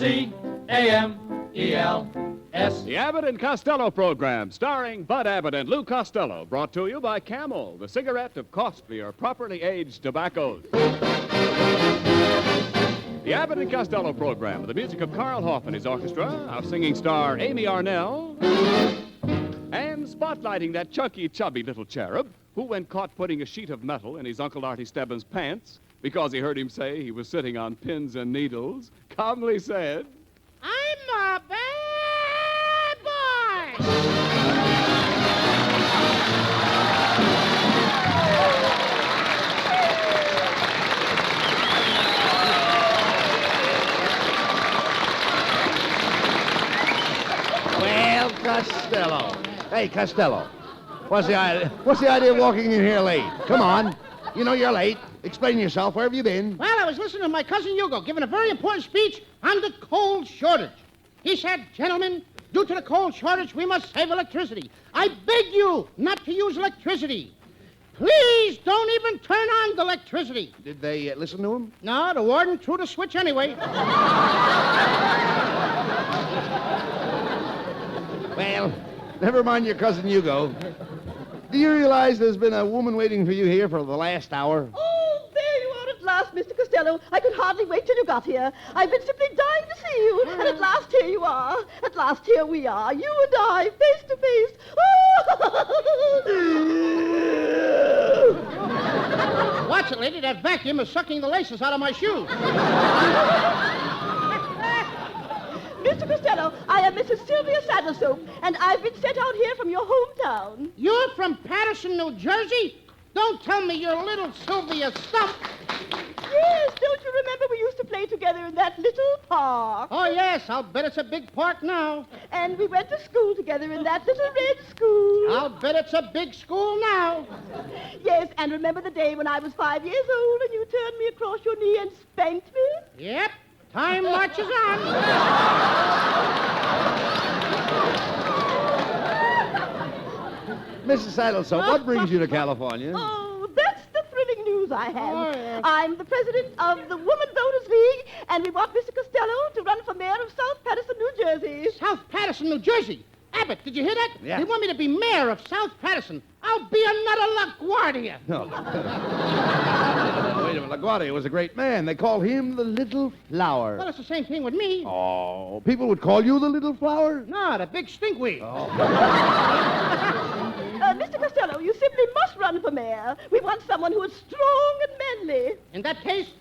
C-A-M-E-L-S. The Abbott and Costello program, starring Bud Abbott and Lou Costello, brought to you by Camel, the cigarette of costlier, properly aged tobaccos. The Abbott and Costello program, with the music of Carl Hoff and his orchestra, our singing star Amy Arnell, and spotlighting that chunky, chubby little cherub who, when caught putting a sheet of metal in his Uncle Artie Stebbins' pants because he heard him say he was sitting on pins and needles, calmly said, I'm a bad boy! Well, Costello. Hey, Costello. What's the idea of walking in here late? Come on. You know you're late. Explain yourself. Where have you been? Well, I was listening to my cousin Hugo giving a very important speech on the coal shortage. He said, gentlemen, due to the coal shortage, we must save electricity. I beg you not to use electricity. Please don't even turn on the electricity. Did they listen to him? No, the warden threw the switch anyway. Well, never mind your cousin Hugo. Do you realize there's been a woman waiting for you here for the last hour? Oh, there you are at last, Mr. Costello. I could hardly wait till you got here. I've been simply dying to see you. And at last here you are. At last here we are, you and I, face to face. Oh! Watch it, lady. That vacuum is sucking the laces out of my shoes. Mr. Costello, I am Mrs. Sylvia Saddlesoap, and I've been sent out here from your hometown. You're from Paterson, New Jersey? Don't tell me you're little Sylvia Stump. Yes, don't you remember we used to play together in that little park? Oh, yes, I'll bet it's a big park now. And we went to school together in that little red school. I'll bet it's a big school now. Yes, and remember the day when I was 5 years old and you turned me across your knee and spanked me? Yep, time marches on. Mrs. Saddlesoap, what brings you to California? Oh, that's the thrilling news I have. Oh, yes. I'm the president of the Woman Voters League, and we want Mr. Costello to run for mayor of South Paterson, New Jersey. South Paterson, New Jersey. Abbott, did you hear that? Yeah. They want me to be mayor of South Paterson. I'll be another LaGuardia. No. Wait a minute. LaGuardia was a great man. They called him the Little Flower. Well, it's the same thing with me. Oh, people would call you the Little Flower? No, the big stinkweed. Oh. Mr. Costello, you simply must run for mayor. We want someone who is strong and manly. In that case,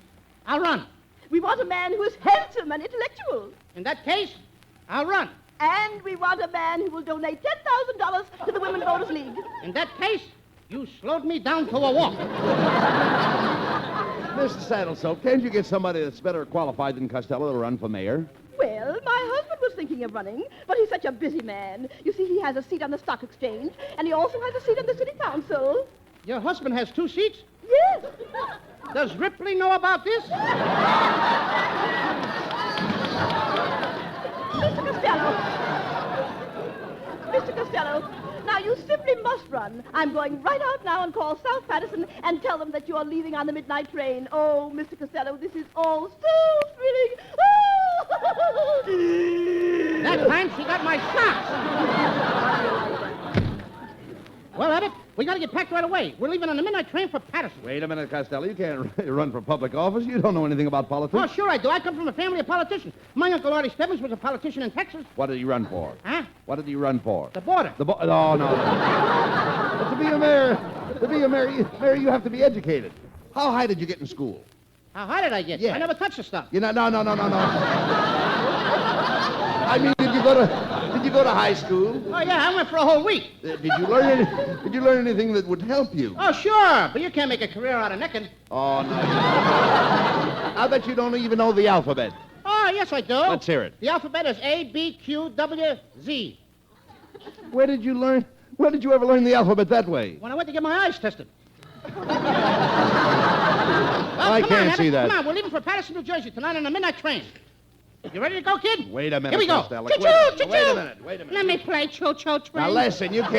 I'll run. We want a man who is handsome and intellectual. In that case, I'll run. And we want a man who will donate $10,000 to the Women Voters League. In that case, you slowed me down to a walk. Mr. Saddlesoap, can't you get somebody that's better qualified than Costello to run for mayor? Well, my husband was thinking of running, but he's such a busy man. You see, he has a seat on the stock exchange, and he also has a seat on the city council. Your husband has 2 seats? Yes. Does Ripley know about this? Mr. Costello. Mr. Costello, now you simply must run. I'm going right out now and call South Paterson and tell them that you are leaving on the midnight train. Oh, Mr. Costello, this is all so thrilling. That time she got my socks. Well, Abbott, we got to get packed right away. We're leaving on the midnight train for Paterson. Wait a minute, Costello. You can't run for public office. You don't know anything about Oh, politics. sure I do. I come from a family of politicians. My Uncle Artie Stebbins was a politician in Texas. What did you run for? Huh? What did you run for? The border. No. But to be a mayor, you have to be educated. How high did you get in school? How high did I get? Yeah. I never touched the stuff. No. I mean, did you go to high school? Oh, yeah, I went for a whole week. Did you learn anything that would help you? Oh, sure, but you can't make a career out of necking. Oh, no. I bet you don't even know the alphabet. Oh, yes, I do. Let's hear it. The alphabet is A, B, Q, W, Z. Where did you ever learn the alphabet that way? When I went to get my eyes tested. I can't see that. Come on, we're leaving for Paterson, New Jersey tonight on a midnight train. You ready to go, kid? Wait a minute, Here we go. Costello. Choo-choo, choo-choo. Wait a minute. Let me play choo-choo train. Now listen, you just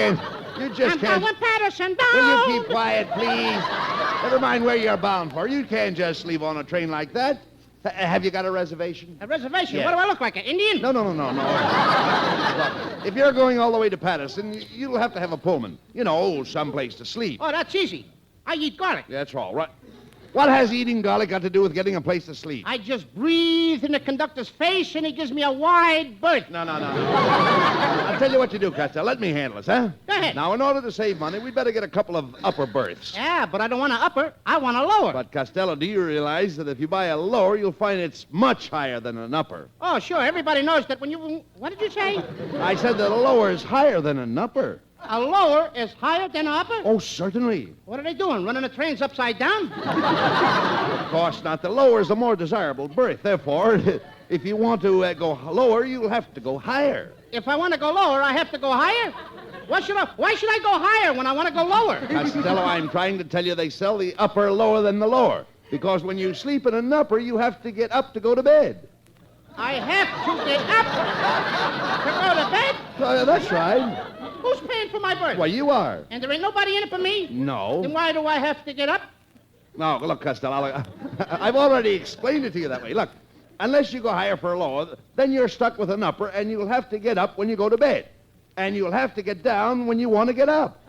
I'm can't. going Paterson down. Will you keep quiet, please? Never mind where you're bound for. You can't just leave on a train like that. Have you got a reservation? A reservation? Yeah. What do I look like, an Indian? No. Look, if you're going all the way to Paterson, you'll have to have a Pullman. You know, someplace to sleep. Oh, that's easy. I eat garlic. That's all right. What has eating garlic got to do with getting a place to sleep? I just breathe in the conductor's face, and he gives me a wide berth. No. I'll tell you what you do, Costello. Let me handle this, huh? Go ahead. Now, in order to save money, we'd better get a couple of upper berths. Yeah, but I don't want an upper. I want a lower. But, Costello, do you realize that if you buy a lower, you'll find it's much higher than an upper? Oh, sure. Everybody knows that when you... What did you say? I said that a lower is higher than an upper. A lower is higher than an upper? Oh, certainly. What are they doing, running the trains upside down? Of course not. The lower is a more desirable berth. Therefore, if you want to go lower, you'll have to go higher. If I want to go lower, I have to go higher? Why should I go higher when I want to go lower? Costello, I'm trying to tell you they sell the upper lower than the lower. Because when you sleep in an upper, you have to get up to go to bed. I have to get up to go to bed? That's right. Who's paying for my berth? Well, you are. And there ain't nobody in it for me? No. Then why do I have to get up? No, look, Costello, I've already explained it to you that way. Look, unless you go higher for a lower, then you're stuck with an upper, and you'll have to get up when you go to bed. And you'll have to get down when you want to get up.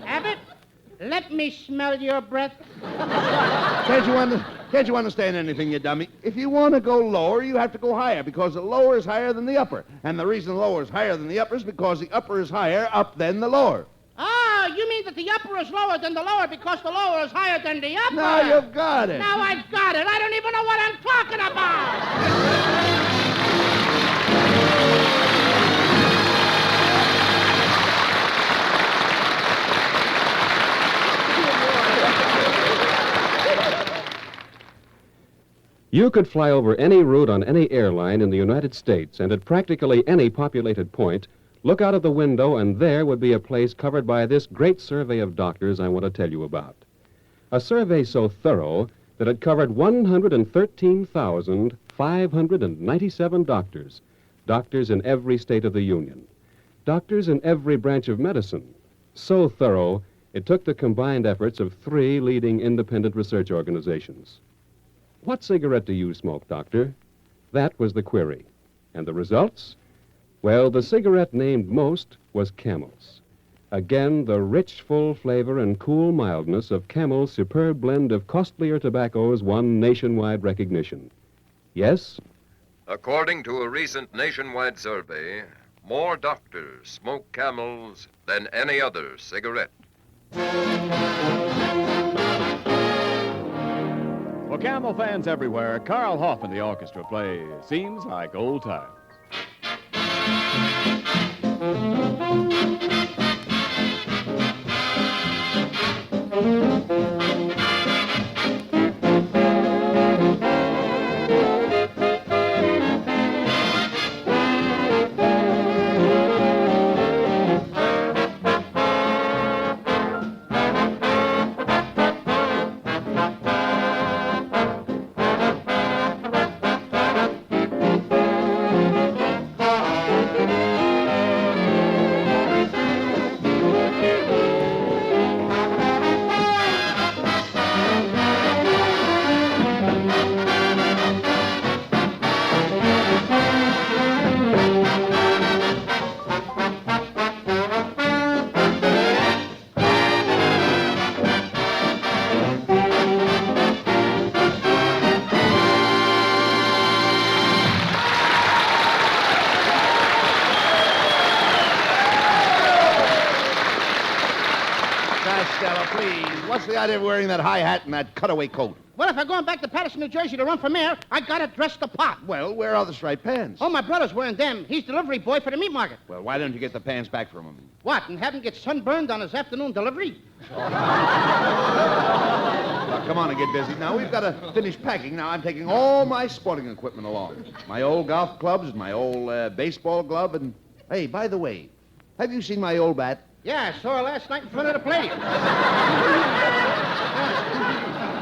Abbott, let me smell your breath. Can't you understand anything, you dummy? If you want to go lower, you have to go higher, because the lower is higher than the upper. And the reason the lower is higher than the upper is because the upper is higher up than the lower. Oh, you mean that the upper is lower than the lower because the lower is higher than the upper? Now you've got it. Now I've got it. I don't even know what I'm talking about. You could fly over any route on any airline in the United States, and at practically any populated point, look out of the window, and there would be a place covered by this great survey of doctors I want to tell you about. A survey so thorough that it covered 113,597 doctors, doctors in every state of the Union, doctors in every branch of medicine. So thorough, it took the combined efforts of 3 leading independent research organizations. What cigarette do you smoke, Doctor? That was the query. And the results? Well, the cigarette named most was Camel's. Again, the rich, full flavor and cool mildness of Camel's superb blend of costlier tobaccos won nationwide recognition. Yes? According to a recent nationwide survey, more doctors smoke Camels than any other cigarette. For Camel fans everywhere, Carl Hoff and the orchestra play Seems Like Old Times. Costello, please. What's the idea of wearing that high hat and that cutaway coat? Well, if I'm going back to Paterson, New Jersey to run for mayor, I gotta dress the part. Well, where are the striped pants? Oh, my brother's wearing them. He's delivery boy for the meat market. Well, why don't you get the pants back from him? What, and have him get sunburned on his afternoon delivery? Well, come on and get busy. Now, we've got to finish packing. Now, I'm taking all my sporting equipment along. My old golf clubs, my old baseball glove, and... Hey, by the way, have you seen my old bat? Yeah, I saw her last night in front of the plate.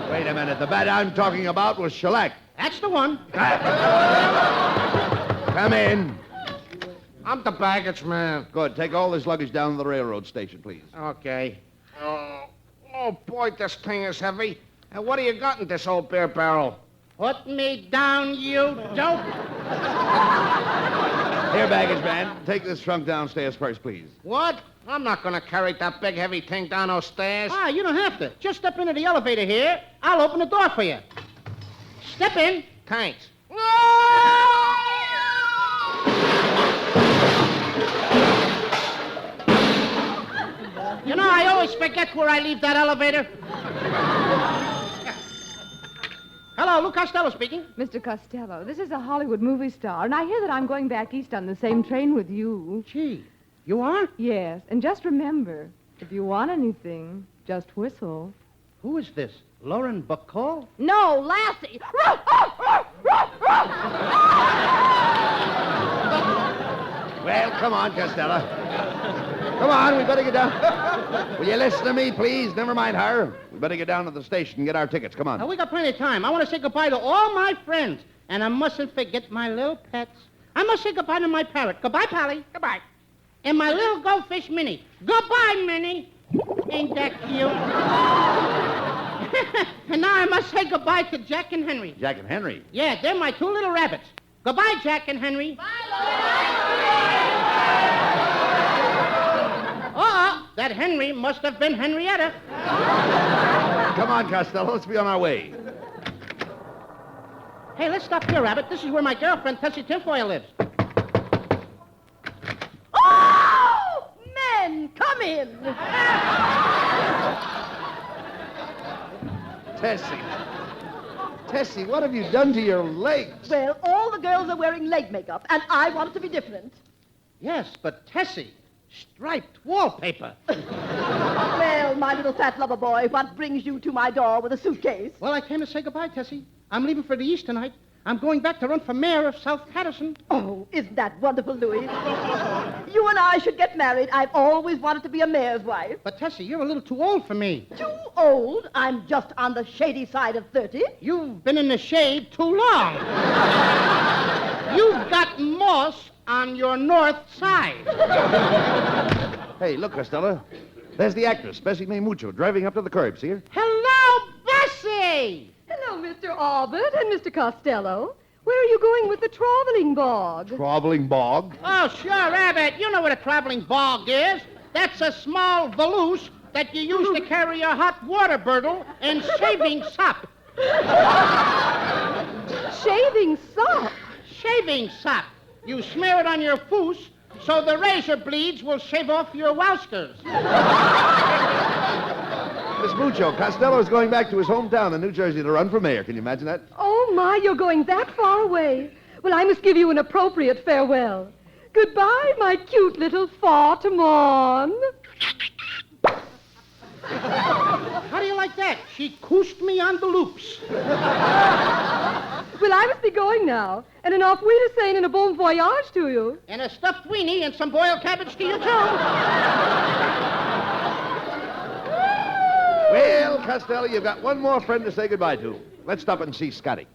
Wait a minute. The bat I'm talking about was shellac. That's the one. Come in. I'm the baggage man. Good. Take all this luggage down to the railroad station, please. Okay. Oh, boy, this thing is heavy. And what do you got in this old beer barrel? Put me down, you dope. Here, baggage man. Take this trunk downstairs first, please. What? I'm not going to carry that big, heavy thing down those stairs. Ah, you don't have to. Just step into the elevator here. I'll open the door for you. Step in. Thanks. You know, I always forget where I leave that elevator. Hello, Lou Costello speaking. Mr. Costello, this is a Hollywood movie star, and I hear that I'm going back east on the same train with you. Gee, you are? Yes, and just remember, if you want anything, just whistle. Who is this? Lauren Bacall? No, Lassie. Well, come on, Costello. Come on, we better get down. Will you listen to me, please? Never mind her. We better get down to the station and get our tickets. Come on. Now, we got plenty of time. I want to say goodbye to all my friends, and I mustn't forget my little pets. I must say goodbye to my parrot. Goodbye, Pally. Goodbye. And my little goldfish, Minnie. Goodbye, Minnie. Ain't that cute? And now I must say goodbye to Jack and Henry. Jack and Henry. Yeah, they're my two little rabbits. Goodbye, Jack and Henry. Uh-oh, that Henry must have been Henrietta. Come on, Costello. Let's be on our way. Hey, let's stop here, Rabbit. This is where my girlfriend, Tessie Tinfoil, lives. Oh! Men, come in. Tessie, what have you done to your legs? Well, all the girls are wearing leg makeup, and I want it to be different. Yes, but Tessie, striped wallpaper. Well, my little fat lover boy, what brings you to my door with a suitcase? Well, I came to say goodbye, Tessie. I'm leaving for the East tonight. I'm going back to run for mayor of South Paterson. Oh, isn't that wonderful, Louis? You and I should get married. I've always wanted to be a mayor's wife. But, Tessie, you're a little too old for me. Too old? I'm just on the shady side of 30. You've been in the shade too long. You've got moss on your north side. Hey, look, Costello. There's the actress, Bessie May Mucho, driving up to the curb. See her? Hello, Bessie! Hello, Mr. Abbott and Mr. Costello. Where are you going with the traveling bog? Traveling bog. Oh, sure, Abbott. You know what a traveling bog is. That's a small valise that you use to carry your hot water bottle and shaving sop. Shaving sop? Shaving sop. You smear it on your foos so the razor blades will shave off your whiskers. Miss Mucho, Costello's going back to his hometown in New Jersey to run for mayor. Can you imagine that? Oh, my, you're going that far away. Well, I must give you an appropriate farewell. Goodbye, my cute little Fatimon. How do you like that? She coosed me on the loops. Well, I must be going now. And an auf Wiedersehen and a bon voyage to you. And a stuffed weenie and some boiled cabbage to you, too. Well, Costello, you've got one more friend to say goodbye to. Let's stop and see Scotty.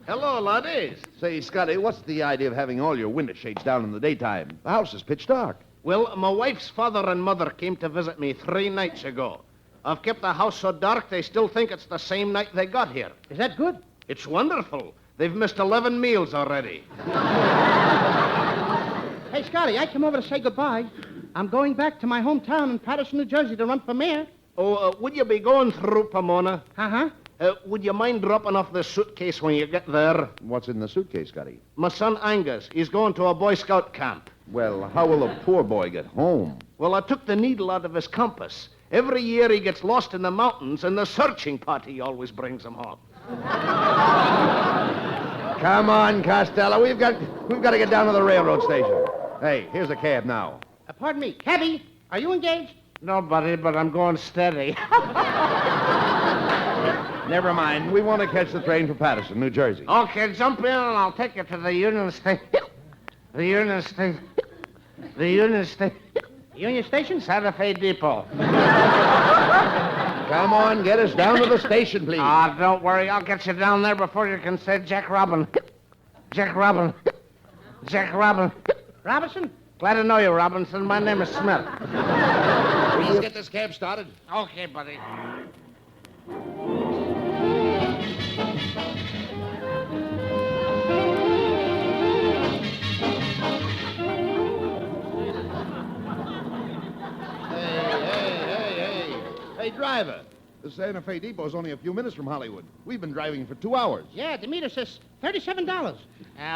Hello, laddies. Say, Scotty, what's the idea of having all your window shades down in the daytime? The house is pitch dark. Well, my wife's father and mother came to visit me 3 nights ago. I've kept the house so dark they still think it's the same night they got here. Is that good? It's wonderful. They've missed 11 meals already. Hey, Scotty, I came over to say goodbye. I'm going back to my hometown in Paterson, New Jersey to run for mayor. Oh, would you be going through, Pomona? Uh-huh. Would you mind dropping off this suitcase when you get there? What's in the suitcase, Scotty? My son Angus, he's going to a Boy Scout camp. Well, how will the poor boy get home? Well, I took the needle out of his compass. Every year he gets lost in the mountains, and the searching party always brings him home. Come on, Costello. We've got to get down to the railroad station. Hey, here's a cab now. Pardon me, cabby, are you engaged? Nobody, but I'm going steady. Never mind. We want to catch the train for Paterson, New Jersey. Okay, jump in and I'll take you to the Union Station. The Union Station. The Union Station. Union Station? Santa Fe Depot. Come on, get us down to the station, please. Ah, don't worry. I'll get you down there before you can say Jack Robin. Jack Robin. Jack Robin. Robinson? Glad to know you, Robinson. My name is Smith. Please get this cab started. Okay, buddy. driver. The Santa Fe Depot's only a few minutes from Hollywood. We've been driving for 2 hours. Yeah, the meter says $37.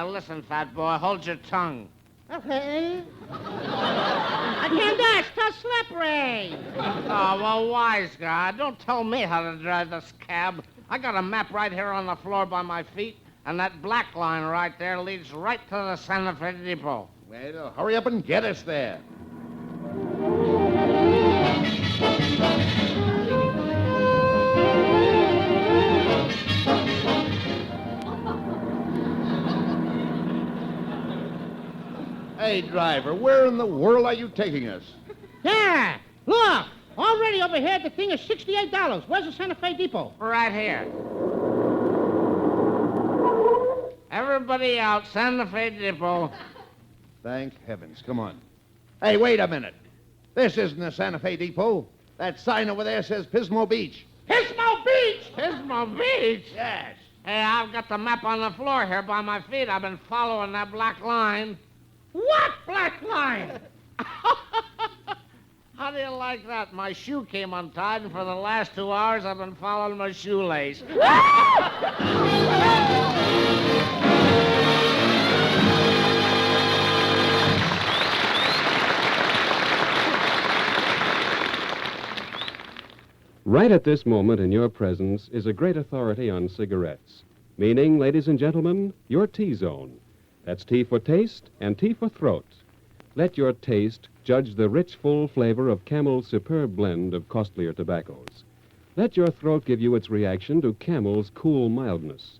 Listen, fat boy, hold your tongue. Okay. Again, that's too slippery. Oh, well, wise guy, don't tell me how to drive this cab. I got a map right here on the floor by my feet, and that black line right there leads right to the Santa Fe Depot. Well, hurry up and get us there. Hey, driver, where in the world are you taking us? Yeah, look. Already over here, the thing is $68. Where's the Santa Fe Depot? Right here. Everybody out, Santa Fe Depot. Thank heavens. Come on. Hey, wait a minute. This isn't the Santa Fe Depot. That sign over there says Pismo Beach. Pismo Beach! Pismo Beach? Yes. Hey, I've got the map on the floor here by my feet. I've been following that black line. What black line? How do you like that? My shoe came untied, and for the last 2 hours, I've been following my shoelace. Right at this moment in your presence is a great authority on cigarettes, meaning, ladies and gentlemen, your T-zone. That's T for taste and T for throat. Let your taste judge the rich, full flavor of Camel's superb blend of costlier tobaccos. Let your throat give you its reaction to Camel's cool mildness.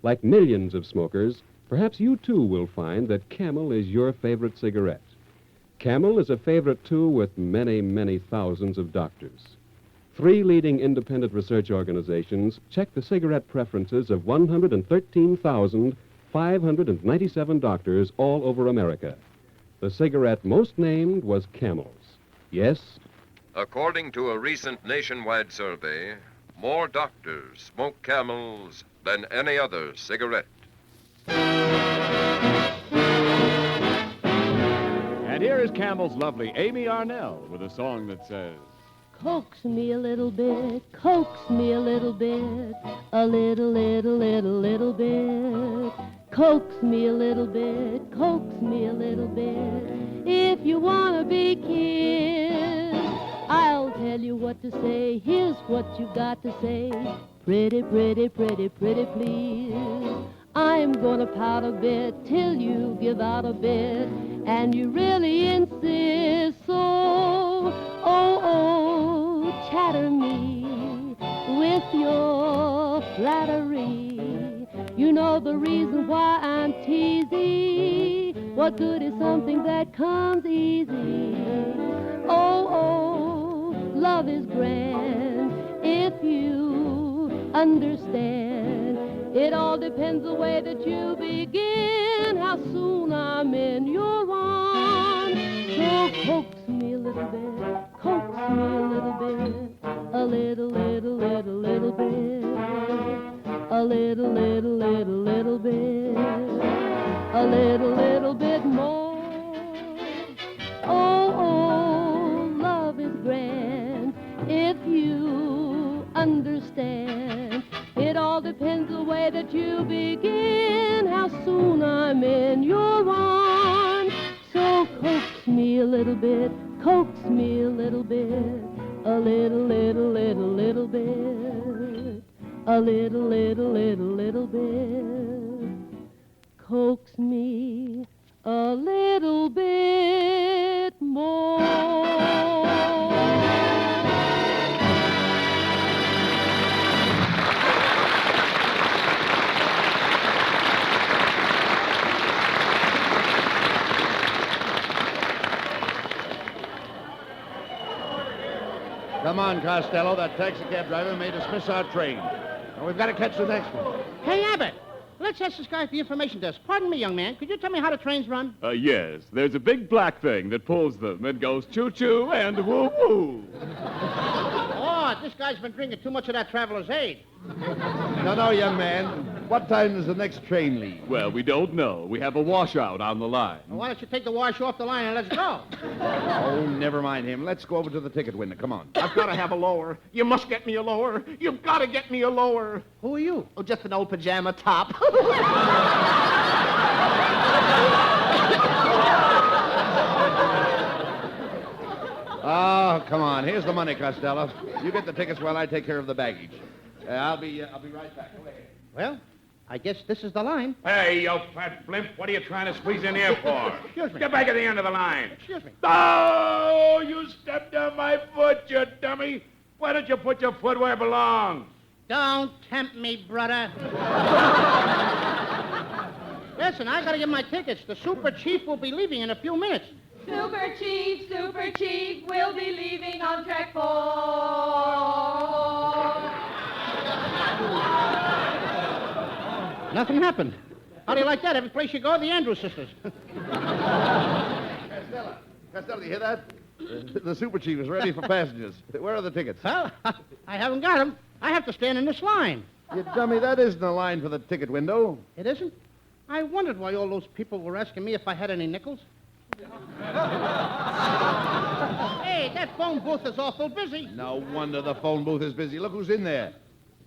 Like millions of smokers, perhaps you too will find that Camel is your favorite cigarette. Camel is a favorite too with many, many thousands of doctors. 3 leading independent research organizations checked the cigarette preferences of 113,597 doctors all over America. The cigarette most named was Camel's. Yes, According to a recent nationwide survey, more doctors smoke Camels than any other cigarette. And here is Camel's lovely Amy Arnell with a song that says, Coax me a little bit, coax me a little bit, a little bit. Coax me a little bit, coax me a little bit. If you want to be kissed, I'll tell you what to say. Here's what you got to say. Pretty, pretty, pretty, pretty, please. I'm gonna pout a bit till you give out a bit, and you really insist. So, chatter me with your flattery. You know the reason why I'm teasy. What good is something that comes easy? Love is grand if you understand. It all depends the way that you begin, how soon I'm in your arms. So coax me a little bit, coax me a little bit, a little bit, a little bit, a little bit more. Love is grand if you understand. It all depends the way that you begin, how soon I'm in your arms. So coax me a little bit, coax me a little bit, a little bit, a little bit. Coax me a little bit more. Come on, Costello. That taxicab driver made us miss our train. Now, we've got to catch the next one. Hey, Abbott, let's ask this guy at the information desk. Pardon me, young man. Could you tell me how the trains run? Yes, there's a big black thing that pulls them. It goes choo-choo and woo-woo. Oh, this guy's been drinking too much of that Traveler's Aid. No, young man. What time does the next train leave? Well, we don't know. We have a washout on the line. Well, why don't you take the wash off the line and let's go? Oh, never mind him. Let's go over to the ticket window. Come on. I've got to have a lower. You must get me a lower. You've got to get me a lower. Who are you? Oh, just an old pajama top. Oh, come on. Here's the money, Costello. You get the tickets while I take care of the baggage. I'll be right back. Go ahead. Well, I guess this is the line. Hey, you fat blimp, what are you trying to squeeze in here for? Excuse me. Get back at the end of the line. Excuse me. Oh, you stepped on my foot, you dummy. Why don't you put your foot where it belongs? Don't tempt me, brother. Listen, I gotta get my tickets. The super chief will be leaving in a few minutes. Super Chief, we'll be leaving on track 4. Nothing happened. How do you like that? Every place you go, the Andrews sisters. Costello, you hear that? The super chief is ready for passengers. Where are the tickets? Well, I haven't got them. I have to stand in this line. You dummy, that isn't a line for the ticket window. It isn't? I wondered why all those people were asking me if I had any nickels. Hey, that phone booth is awful busy. No wonder the phone booth is busy. Look who's in there.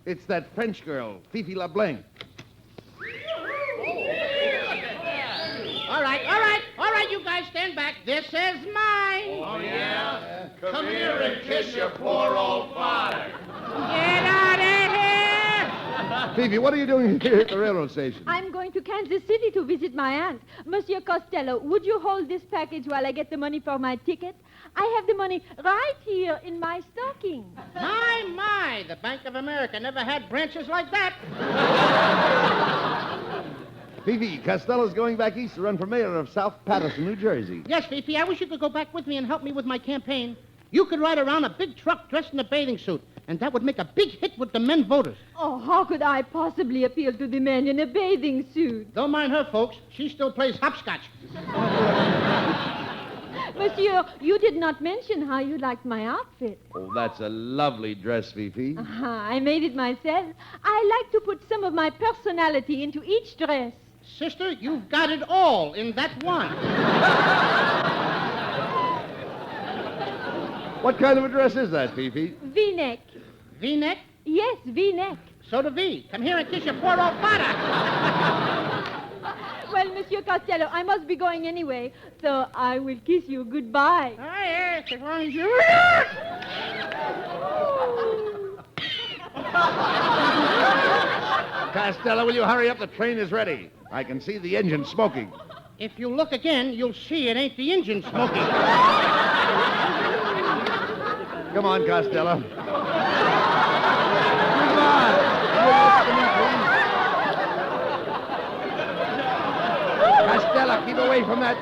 It's that French girl, Fifi LeBlanc. All right, you guys stand back. This is mine. Oh, yeah? Come here and kiss your poor old father. Get out of here! Fifi, what are you doing here at the railroad station? I'm going to Kansas City to visit my aunt. Monsieur Costello, would you hold this package while I get the money for my ticket? I have the money right here in my stocking. My, the Bank of America never had branches like that. Fifi, Costello's going back east to run for mayor of South Paterson, New Jersey. Yes, Fifi, I wish you could go back with me and help me with my campaign. You could ride around a big truck dressed in a bathing suit, and that would make a big hit with the men voters. Oh, how could I possibly appeal to the men in a bathing suit? Don't mind her, folks. She still plays hopscotch. Monsieur, you did not mention how you liked my outfit. Oh, that's a lovely dress, Fifi. I made it myself. I like to put some of my personality into each dress. Sister, you've got it all in that one. What kind of a dress is that, Fifi? V-neck. V-neck? Yes, V-neck. So do V. Come here and kiss your poor old father. Well, Monsieur Costello, I must be going anyway, so I will kiss you goodbye. Yes, as long as you... Costello, will you hurry up? The train is ready. I can see the engine smoking. If you look again, you'll see it ain't the engine smoking. Come on, Costello. Come on. Costello, keep away from that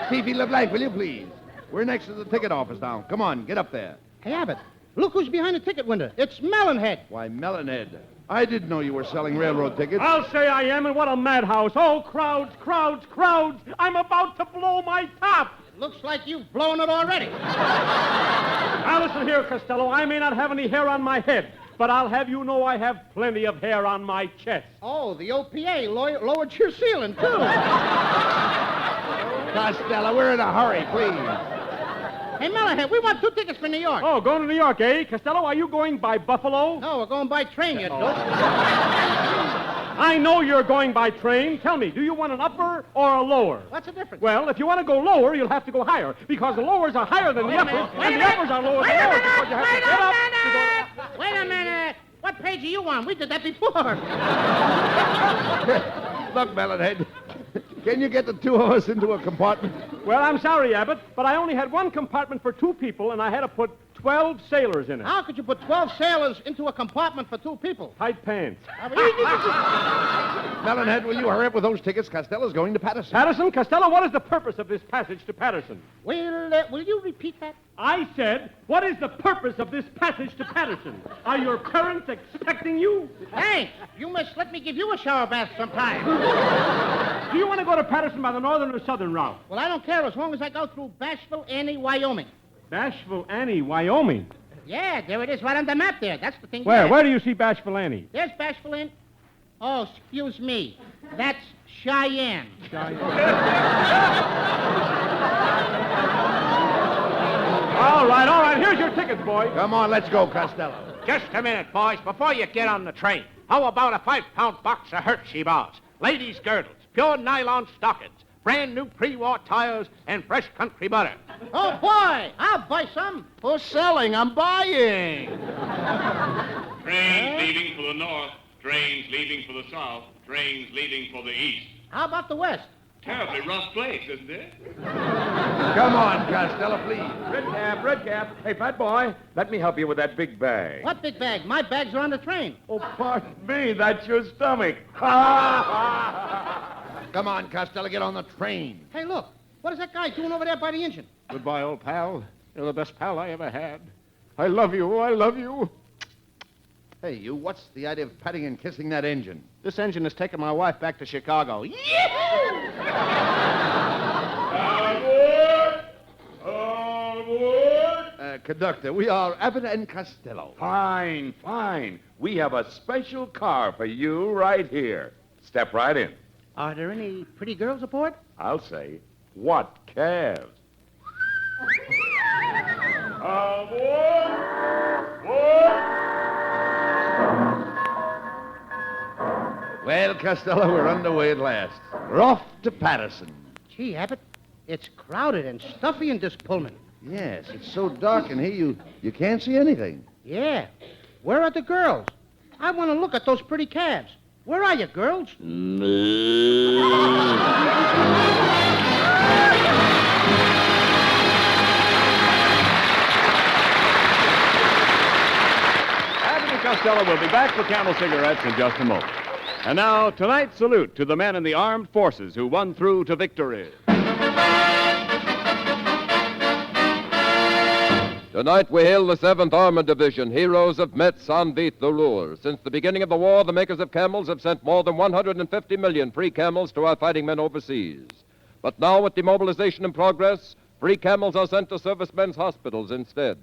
Fifi LeBlanc, will you please? We're next to the ticket office now. Come on, get up there. Hey, Abbott, look who's behind the ticket window. It's Melonhead. Why, Melonhead, I didn't know you were selling railroad tickets. I'll say I am, and what a madhouse. Oh, crowds, crowds, crowds. I'm about to blow my top. Looks like you've blown it already. Now, listen here, Costello. I may not have any hair on my head, but I'll have you know I have plenty of hair on my chest. Oh, the OPA lowered your ceiling, too. Costello, we're in a hurry, please. Hey, Melonhead, we want 2 tickets for New York. Oh, going to New York, eh? Costello, are you going by Buffalo? No, we're going by train, you dope. I know you're going by train. Tell me, do you want an upper or a lower? What's the difference? Well, if you want to go lower, you'll have to go higher, because the lowers are higher than the uppers, and the uppers are lower than the lowers, because you have to get up to go... Wait a minute. What page are you on? We did that before. Look, Melonhead, can you get the 2 of us into a compartment? Well, I'm sorry, Abbott, but I only had 1 compartment for 2 people, and I had to put 12 sailors in it. How could you put 12 sailors into a compartment for 2 people? Tight pants. Melonhead, will you hurry up with those tickets? Costello's going to Paterson. Paterson, Costello, what is the purpose of this passage to Paterson? Will you repeat that? I said, what is the purpose of this passage to Paterson? Are your parents expecting you? Hey, you must let me give you a shower bath sometime. Do you want to go to Paterson by the northern or southern route? Well, I don't care as long as I go through Bashville, Annie, Wyoming. Bashville Annie, Wyoming. Yeah, there it is right on the map there. That's the thing. Where? There. Where do you see Bashville Annie? There's Bashville Annie. Oh, excuse me. That's Cheyenne. All right. Here's your tickets, boys. Come on, let's go, Costello. Just a minute, boys. Before you get on the train, how about a 5-pound box of Hershey bars, ladies' girdles, pure nylon stockings, brand new pre-war tires, and fresh country butter? Oh, boy, I'll buy some. Who's selling? I'm buying. Trains leaving for the north, trains leaving for the south, trains leaving for the east. How about the West? Terribly rough place, isn't it? Come on, Costello, please. Red cap. Hey, fat boy, let me help you with that big bag. What big bag? My bags are on the train. Oh, pardon me, that's your stomach. Come on, Costello, get on the train. Hey, look. What is that guy doing over there by the engine? Goodbye, old pal. You're the best pal I ever had. I love you. Hey, you, what's the idea of patting and kissing that engine? This engine is taking my wife back to Chicago. Conductor, we are Abbott and Costello. Fine. We have a special car for you right here. Step right in. Are there any pretty girls aboard? I'll say, what calves? Well, Costello, we're underway at last. We're off to Paterson. Gee, Abbott, it's crowded and stuffy in this Pullman. Yes, it's so dark in here you can't see anything. Yeah. Where are the girls? I want to look at those pretty calves. Where are you, girls? Abbott and Costello will be back with Camel cigarettes in just a moment. And now, tonight's salute to the men in the armed forces who won through to victory. Tonight we hail the 7th Armored Division, heroes of Metz, Anvit, the Ruhr. Since the beginning of the war, the makers of camels have sent more than 150 million free camels to our fighting men overseas. But now, with demobilization in progress, free camels are sent to servicemen's hospitals instead.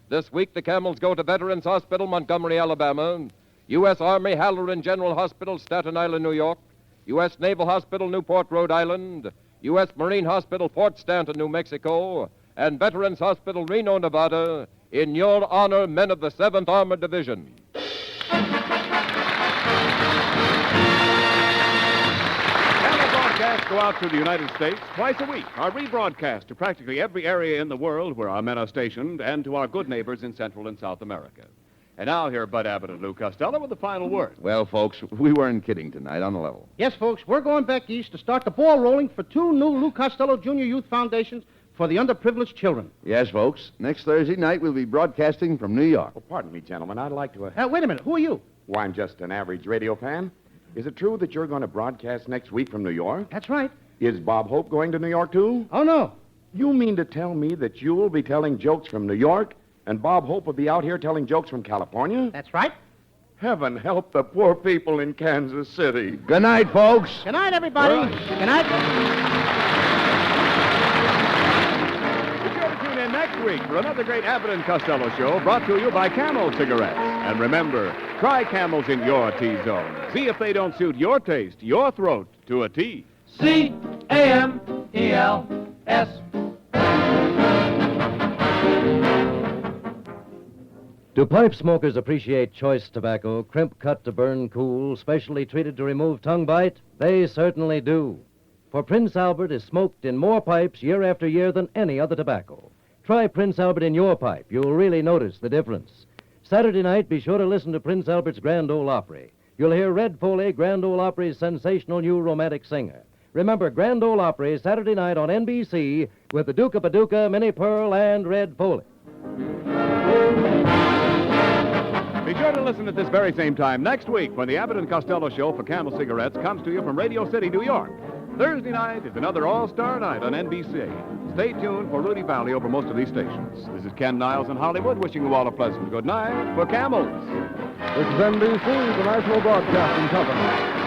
This week, the camels go to Veterans Hospital, Montgomery, Alabama, U.S. Army Halloran General Hospital, Staten Island, New York, U.S. Naval Hospital, Newport, Rhode Island, U.S. Marine Hospital, Fort Stanton, New Mexico, and Veterans Hospital, Reno, Nevada, in your honor, men of the 7th Armored Division. Camel broadcasts go out to the United States twice a week, are rebroadcast to practically every area in the world where our men are stationed, and to our good neighbors in Central and South America. And now, here are Bud Abbott and Lou Costello with the final word. Well, folks, we weren't kidding tonight, on the level. Yes, folks, we're going back east to start the ball rolling for 2 new Lou Costello Junior Youth Foundations for the underprivileged children. Yes, folks. Next Thursday night, we'll be broadcasting from New York. Oh, pardon me, gentlemen. I'd like to... Wait a minute. Who are you? Well, I'm just an average radio fan. Is it true that you're going to broadcast next week from New York? That's right. Is Bob Hope going to New York, too? Oh, no. You mean to tell me that you'll be telling jokes from New York, and Bob Hope will be out here telling jokes from California? That's right. Heaven help the poor people in Kansas City. Good night, folks. Good night, everybody. Good night. Be sure to tune in next week for another great Abbott and Costello show brought to you by Camel Cigarettes. And remember, try Camels in your T-zone. See if they don't suit your taste, your throat, to a T. C-A-M-E-L-S. Do pipe smokers appreciate choice tobacco, crimp cut to burn cool, specially treated to remove tongue bite? They certainly do. For Prince Albert is smoked in more pipes year after year than any other tobacco. Try Prince Albert in your pipe. You'll really notice the difference. Saturday night, be sure to listen to Prince Albert's Grand Ole Opry. You'll hear Red Foley, Grand Ole Opry's sensational new romantic singer. Remember, Grand Ole Opry, Saturday night on NBC with the Duke of Paducah, Minnie Pearl, and Red Foley. Be sure to listen at this very same time next week when the Abbott and Costello show for Camel Cigarettes comes to you from Radio City, New York. Thursday night is another all-star night on NBC. Stay tuned for Rudy Valley over most of these stations. This is Ken Niles in Hollywood wishing you all a pleasant good night for Camels. This is NBC, the National Broadcasting Company.